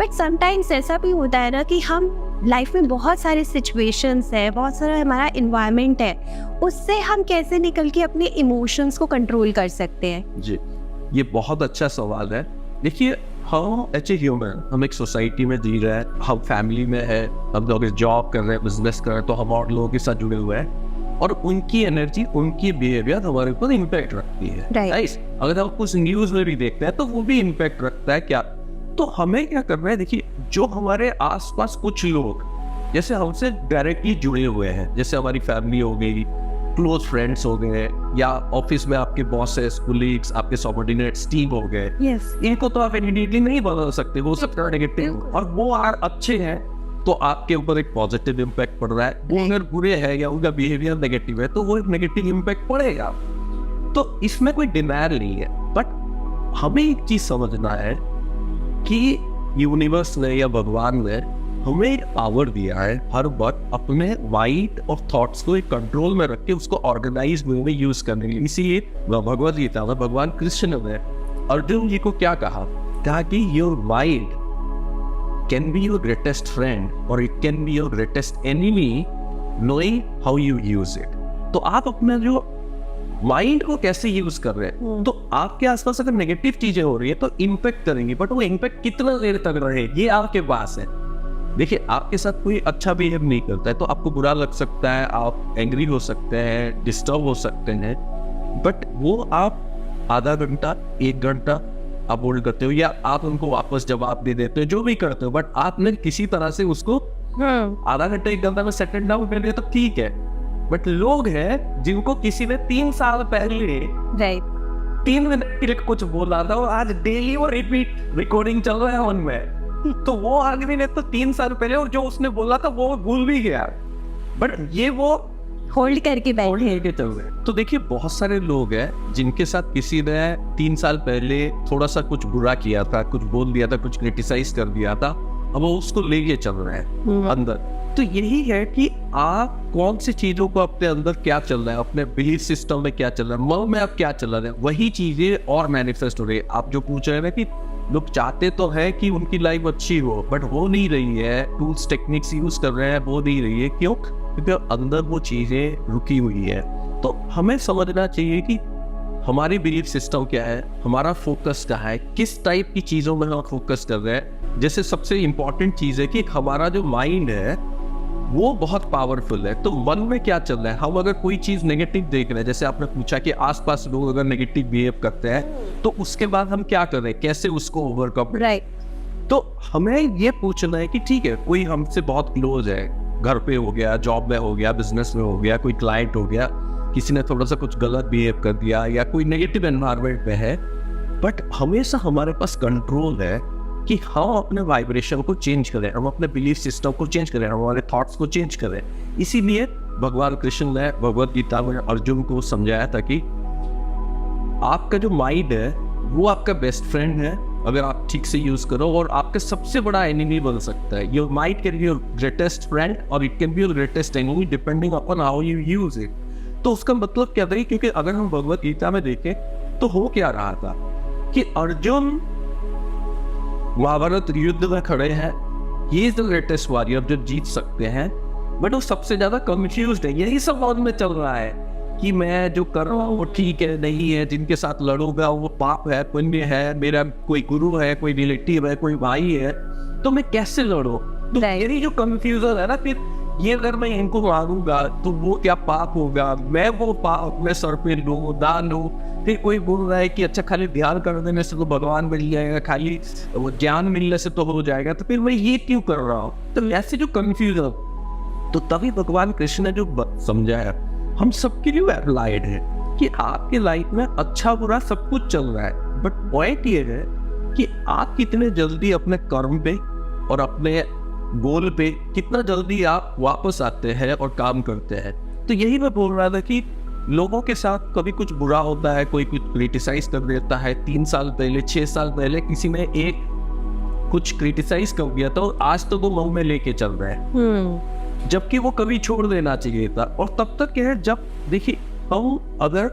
But sometimes ऐसा भी होता है ना कि हम लाइफ में बहुत सारे सिचुएशंस है, बहुत सारा हमारा इन्वायरमेंट है, उससे हम कैसे निकल के अपने इमोशंस को कंट्रोल कर सकते हैं? जी, ये बहुत अच्छा सवाल है। देखिए, हम एज ए ह्यूमन, हम एक सोसाइटी में जी रहे हैं, हम फैमिली में है, हम लोग जॉब कर रहे हैं, बिजनेस कर रहे हैं, तो हम और लोगों के साथ जुड़े हुए हैं और उनकी एनर्जी, उनकी बिहेवियर हमारे ऊपर इम्पैक्ट रखती है। Right. अगर हम कुछ न्यूज में भी देखते हैं तो वो भी इम्पैक्ट रखता है। क्या तो हमें क्या करना है? देखिए, जो हमारे आसपास कुछ लोग जैसे हमसे डायरेक्टली जुड़े हुए हैं, जैसे हमारी फैमिली हो गई, क्लोज फ्रेंड्स हो गए, या ऑफिस में आपके बॉसेस, कोलीग्स, आपके सबऑर्डिनेट्स, टीम हो गए, Yes. इनको तो आप इमीडिएटली नहीं बदल सकते, हो सकता है नेगेटिव, और वो अच्छे हैं तो आपके ऊपर एक पॉजिटिव इम्पैक्ट पड़ रहा है। वो अगर बुरे हैं या उनका बिहेवियर नेगेटिव है तो वो एक नेगेटिव इम्पैक्ट पड़ेगा। तो इसमें कोई डिनायल नहीं है, बट हमें एक चीज समझना है कि यूनिवर्स ने या भगवान ने हमें एक पावर दिया है हर वक्त अपने माइंड और थॉट्स को एक कंट्रोल में रख के उसको ऑर्गेनाइज वे में यूज करने के लिए। इसीलिए भगवद गीता में भगवान कृष्ण ने अर्जुन जी को क्या कहा कि your mind can be your greatest friend और it can be your greatest enemy, knowing how you use it. तो आप अपना जो माइंड को कैसे यूज कर रहे हैं, तो आपके आसपास अगर नेगेटिव चीजें हो रही है तो इम्पैक्ट करेंगी, बट वो इम्पैक्ट कितना देर तक रहे ये आपके पास है। देखिए, आपके साथ कोई अच्छा बिहेव नहीं करता है तो आपको बुरा लग सकता है, आप एंग्री हो सकते हैं, डिस्टर्ब हो सकते हैं, बट वो आप आधा घंटा, 1 घंटा आप होल्ड करते हो या आप उनको वापस जवाब दे देते हो, जो भी करते हो, बट आपने किसी तरह से उसको आधा घंटा, 1 घंटा में सेटल डाउन कर लिया तो ठीक है। बट लोग हैं जिनको किसी ने 3 साल पहले 3 मिनट के लिए कुछ बोला था और आज डेली वो रिपीट रिकॉर्डिंग चल रहा है उनमें, तो वो आदमी ने तो 3 साल पहले और जो उसने बोला था वो भूल भी गया, बट ये वो होल्ड करके बैठे। तो देखिए, बहुत सारे लोग हैं जिनके साथ किसी ने 3 साल पहले थोड़ा सा कुछ बुरा किया था, कुछ बोल दिया था, कुछ क्रिटिसाइज कर दिया था, अब वो उसको लेके चल रहे हैं अंदर। तो यही है कि आप कौन सी चीजों को अपने अंदर क्या चल रहा है, अपने बिलीफ सिस्टम में क्या चल रहा है, मन में आप क्या चल रहा है, वही चीजें और मैनिफेस्ट हो रही है। आप जो पूछ रहे हैं कि लोग चाहते तो है कि उनकी लाइफ अच्छी हो, बट हो नहीं रही है, टूल्स टेक्निक्स यूज कर रहे हैं, वो नहीं रही है। क्यों? क्योंकि अंदर वो चीजें रुकी हुई है। तो हमें समझना चाहिए कि हमारी बिलीफ सिस्टम क्या है, हमारा फोकस क्या है, किस टाइप की चीजों में हम फोकस कर रहे हैं। जैसे सबसे इंपॉर्टेंट चीज है कि हमारा जो माइंड है वो बहुत पावरफुल है, तो मन में क्या चल रहा है। हम अगर कोई चीज नेगेटिव देख रहे हैं, जैसे आपने पूछा कि आसपास लोग अगर नेगेटिव बिहेव करते हैं तो उसके बाद हम क्या कर रहे हैं, कैसे उसको ओवरकम। तो हमें ये पूछना है कि ठीक है, कोई हमसे बहुत क्लोज है, घर पे हो गया, जॉब में हो गया, बिजनेस में हो गया, कोई क्लाइंट हो गया, किसी ने थोड़ा सा कुछ गलत बिहेव कर दिया या कोई नेगेटिव एनवायरनमेंट में है, बट हमेशा हमारे पास कंट्रोल है कि हम अपने वाइब्रेशन को चेंज करें, हम अपने बिलीफ सिस्टम को चेंज करें, हमारे थॉट्स को चेंज करें। इसीलिए भगवान कृष्ण ने भगवद गीता में अर्जुन को समझाया था कि आपका जो माइंड है वो आपका बेस्ट फ्रेंड है अगर आप ठीक से यूज करो, और आपका सबसे बड़ा एनिमी बन सकता है। Your mind can be your greatest friend और it can be your greatest enemy depending upon how you use it. तो उसका मतलब क्या था? क्योंकि अगर हम भगवद गीता में देखें तो हो क्या रहा था कि अर्जुन महाभारत युद्ध में खड़े हैं, he is the greatest warrior जो जीत सकते हैं, बट वो सबसे ज्यादा कंफ्यूज्ड है। यही सब मन में चल रहा है कि मैं जो कर रहा हूँ वो ठीक है नहीं है, जिनके साथ लड़ूंगा वो पाप है, पुण्य है, मेरा कोई गुरु है, कोई रिलेटिव है, कोई भाई है, तो मैं कैसे लड़ूं? तो मेरी जो कंफ्यूजन है ना, फिर ये अगर मैं इनको मारूंगा तो वो क्या पाप होगा, मैं वो पाप अपने सर पे लूं, दान लूं। फिर कोई बोल रहा है कि अच्छा खाली ध्यान कर देने से तो भगवान मिल जाएगा, खाली वो ज्ञान मिलने से तो हो जाएगा, तो फिर मैं ये क्यों कर रहा हूँ? तो ऐसे जो कंफ्यूजन, तो तभी भगवान कृष्ण ने जो समझाया हम सबके लिए अप्लाइड है कि आपके लाइफ में अच्छा बुरा सब कुछ चल रहा है, बट पॉइंट ये है कि आप कितने जल्दी अपने कर्म पे और अपने गोल पे कितना जल्दी आप वापस आते हैं और काम करते हैं। तो यही मैं बोल रहा था कि लोगों के साथ कभी कुछ बुरा होता है, कोई कुछ क्रिटिसाइज कर देता है, 3 साल पहले 6 साल पहले किसी ने एक कुछ क्रिटिसाइज कर दिया तो आज तो वो मुंह में लेके चल रहे हैं, जबकि वो कभी छोड़ देना चाहिए था। और तब तक क्या है, जब देखिए हम अगर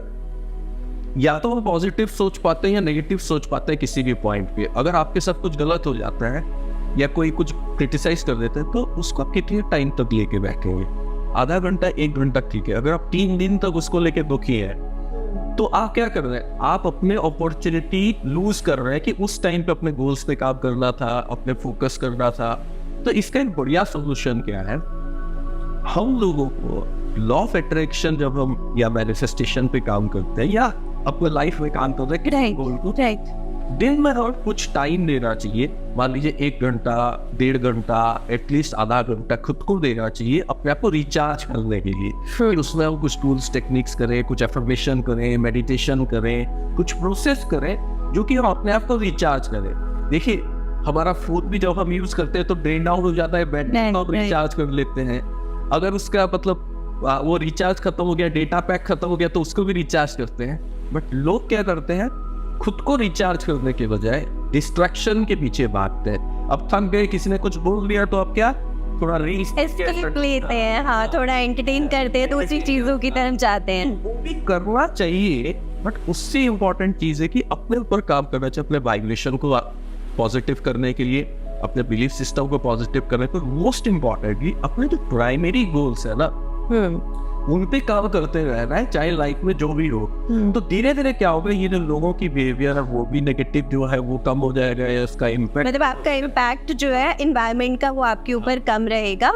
या तो हम पॉजिटिव सोच पाते हैं या नेगेटिव सोच पाते हैं किसी भी पॉइंट पे। अगर आपके साथ कुछ गलत हो जाता है या कोई कुछ क्रिटिसाइज कर देते हैं, तो उसको आप कितने टाइम तक लेके बैठेंगे? आधा घंटा, 1 घंटा ठीक है। अगर आप 3 दिन तक उसको लेके दुखी है, तो आप क्या कर रहे हैं? आप अपने अपॉर्चुनिटी लूज कर रहे हैं कि उस टाइम पे अपने गोल्स पे काम करना था, अपने फोकस करना था। तो इसका एक बढ़िया सोल्यूशन क्या है? हम लोगों को लॉ ऑफ अट्रैक्शन जब हम या मैनिफेस्टेशन पे काम करते हैं या अपने लाइफ में काम करते हैं, राइट गोल को राइट दिन में और कुछ टाइम देना चाहिए। मान लीजिए 1 घंटा, 1.5 घंटा, एटलीस्ट आधा घंटा खुद को देना चाहिए अपने आप को रिचार्ज करने के लिए। फिर उसमें हम कुछ टूल्स टेक्निक्स करें, कुछ एफर्मेशन करें, मेडिटेशन करें, कुछ प्रोसेस करें जो कि हम अपने आप को रिचार्ज करें। देखिए, हमारा फोन भी जब हम यूज करते हैं तो ड्रेन डाउन हो जाता है, बैटरी को रिचार्ज कर लेते हैं। अगर उसका मतलब वो रिचार्ज खत्म हो गया, डेटा पैक खत्म हो गया, तो उसको भी रिचार्ज करते हैं। बट लोग क्या करते हैं? खुद को रिचार्ज करने के बजाय डिस्ट्रैक्शन के पीछे भागते हैं। अब थक गए, किसी ने कुछ बोल दिया, तो अब क्या, थोड़ा रील्स एस्केप लेते हैं, हाँ, थोड़ा एंटरटेन करते हैं, तो उसी चीजों की तरफ जाते हैं। वो भी करना चाहिए, बट उससे इम्पोर्टेंट चीज है कि अपने ऊपर काम करना चाहिए, अपने वाइब्रेशन को पॉजिटिव करने के लिए, अपने बिलीफ सिस्टम को पॉजिटिव करने के लिए। मोस्ट इम्पोर्टेंटली अपने जो प्राइमरी गोल्स है ना, उन पे काम करते रहना है, चाहे लाइफ में जो भी हो। तो धीरे धीरे क्या होगा, ये जो लोगों की बिहेवियर है वो भी नेगेटिव जो है वो कम हो जाएगा, या इसका इम्पैक्ट, मतलब आपका इम्पैक्ट जो है एनवायरनमेंट का, वो आपके ऊपर कम रहेगा।